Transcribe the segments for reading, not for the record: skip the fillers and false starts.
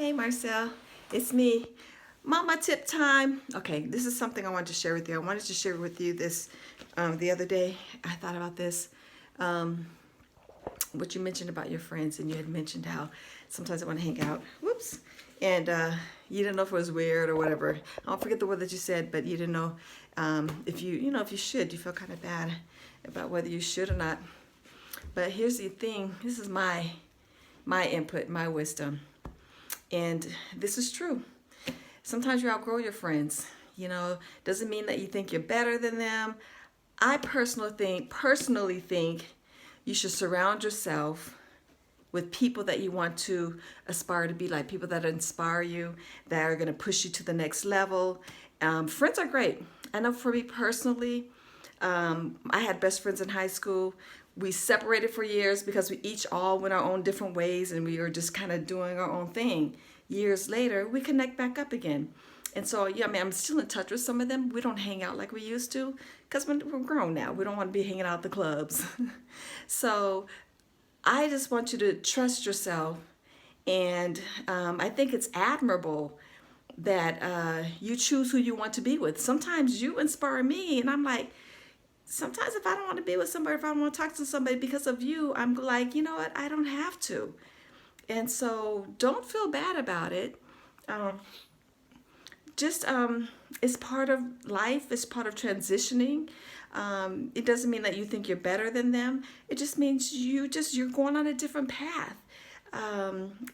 Hey Marcel, it's me. Mama tip time. Okay, this is something I wanted to share with you. I wanted to share with you this the other day. I thought about this. Um, what you mentioned about your friends, and you had mentioned how sometimes I want to hang out. Whoops. And you didn't know if it was weird or whatever. I'll forget the word that you said, but you didn't know if if you should. You feel kind of bad about whether you should or not. But here's the thing. This is my input, my wisdom. And this is true. Sometimes you outgrow your friends. Doesn't mean that you think you're better than them. I personally think you should surround yourself with people that you want to aspire to be like, people that inspire you, that are going to push you to the next level. Friends are great. I know for me personally, I had best friends in high school. We separated for years because we each all went our own different ways and we were just kind of doing our own thing. Years later, we connect back up again. And so, yeah, I mean, I'm still in touch with some of them. We don't hang out like we used to because we're grown now. We don't want to be hanging out at the clubs. So I just want you to trust yourself. And I think it's admirable that you choose who you want to be with. Sometimes you inspire me, and I'm like, sometimes if I don't want to be with somebody, if I don't want to talk to somebody because of you, I'm like, you know what? I don't have to. And so don't feel bad about it. Um, just It's part of life. It's part of transitioning. It doesn't mean that you think you're better than them. It just means you're going on a different path.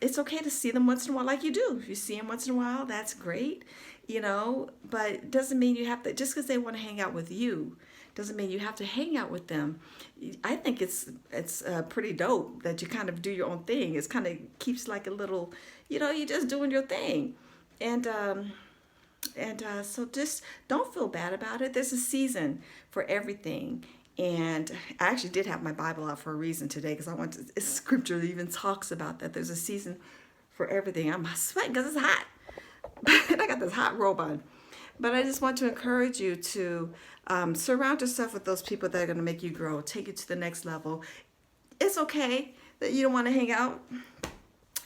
It's okay to see them once in a while, like you do. If you see them once in a while, that's great, but it doesn't mean you have to, just because they want to hang out with you, doesn't mean you have to hang out with them. I think it's pretty dope that you kind of do your own thing. It's kind of keeps like a little, you're just doing your thing. And so just don't feel bad about it. There's a season for everything. And I actually did have my Bible out for a reason today because I want to, scripture that even talks about that. There's a season for everything. I'm sweating because it's hot. And I got this hot robe on. But I just want to encourage you to surround yourself with those people that are going to make you grow, take you to the next level. It's okay that you don't want to hang out.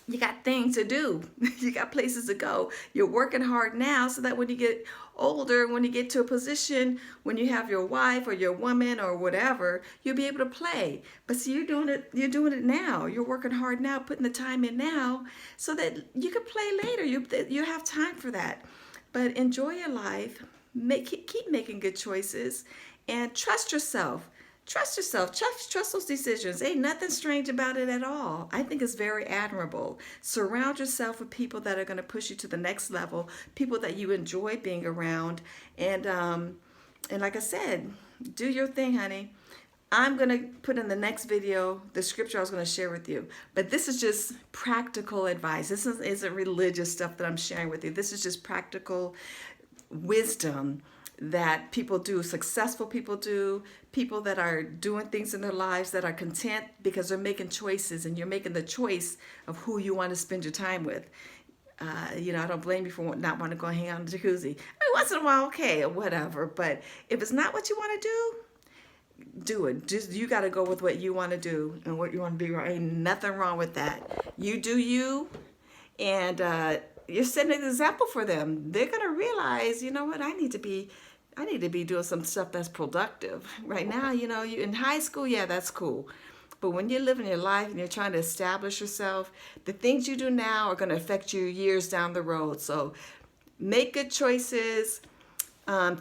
You got things to do. You got places to go. You're working hard now so that when you get older, when you get to a position, when you have your wife or your woman or whatever, you'll be able to play. But see, you're doing it now. You're working hard now, putting the time in now so that you can play later. You have time for that. But enjoy your life. Keep making good choices and trust yourself. Trust yourself. Trust those decisions. Ain't nothing strange about it at all. I think it's very admirable. Surround yourself with people that are going to push you to the next level, people that you enjoy being around. And like I said, do your thing, honey. I'm going to put in the next video the scripture I was going to share with you. But this is just practical advice. This isn't religious stuff that I'm sharing with you. This is just practical wisdom that people do, successful people do, people that are doing things in their lives that are content because they're making choices, and you're making the choice of who you want to spend your time with. I don't blame you for not wanting to go hang out in the jacuzzi. I mean, once in a while, okay, or whatever. But if it's not what you want to do it. Just you got to go with what you want to do and what you want to be. Ain't nothing wrong with that. You do you, and you're setting an example for them. They're gonna realize, you know what, I need to be doing some stuff that's productive. Right now, you in high school, yeah, that's cool. But when you're living your life and you're trying to establish yourself, the things you do now are going to affect you years down the road. So make good choices.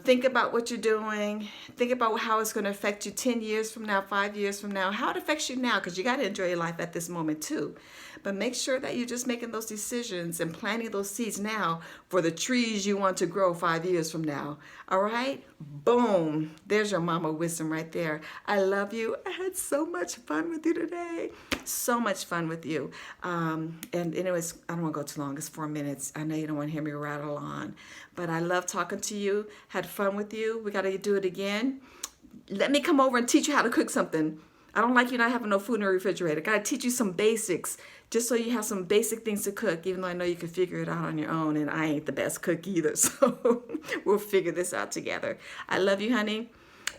Think about what you're doing. Think about how it's going to affect you 10 years from now, 5 years from now, how it affects you now, because you got to enjoy your life at this moment too. But make sure that you're just making those decisions and planting those seeds now for the trees you want to grow 5 years from now. All right? Boom. There's your mama wisdom right there. I love you. I had so much fun with you today. So much fun with you. And anyways, I don't want to go too long. It's 4 minutes. I know you don't want to hear me rattle on. But I love talking to you. Had fun with you. We got to do it again. Let me come over and teach you how to cook something. I don't like you not having no food in the refrigerator. Got to teach you some basics just so you have some basic things to cook, even though I know you can figure it out on your own, and I ain't the best cook either. So we'll figure this out together. I love you, honey.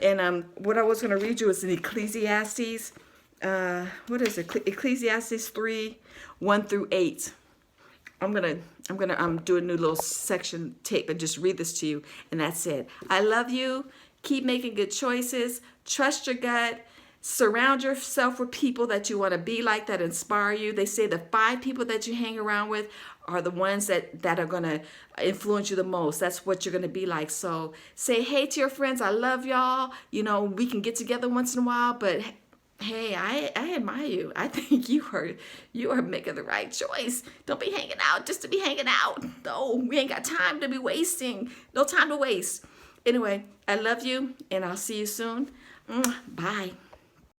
And what I was going to read you is in Ecclesiastes. What is it? Ecclesiastes 3, 1 through 8. I'm doing a new little section tape and just read this to you, and that's it. I love you. Keep making good choices. Trust your gut. Surround yourself with people that you want to be like, that inspire you. They say the 5 people that you hang around with are the ones that are going to influence you the most. That's what you're going to be like. So say hey to your friends. I love y'all. You know, we can get together once in a while, but hey, I admire you. I think you are making the right choice. Don't be hanging out just to be hanging out. No, we ain't got time to be wasting. No time to waste. Anyway, I love you, and I'll see you soon. Bye.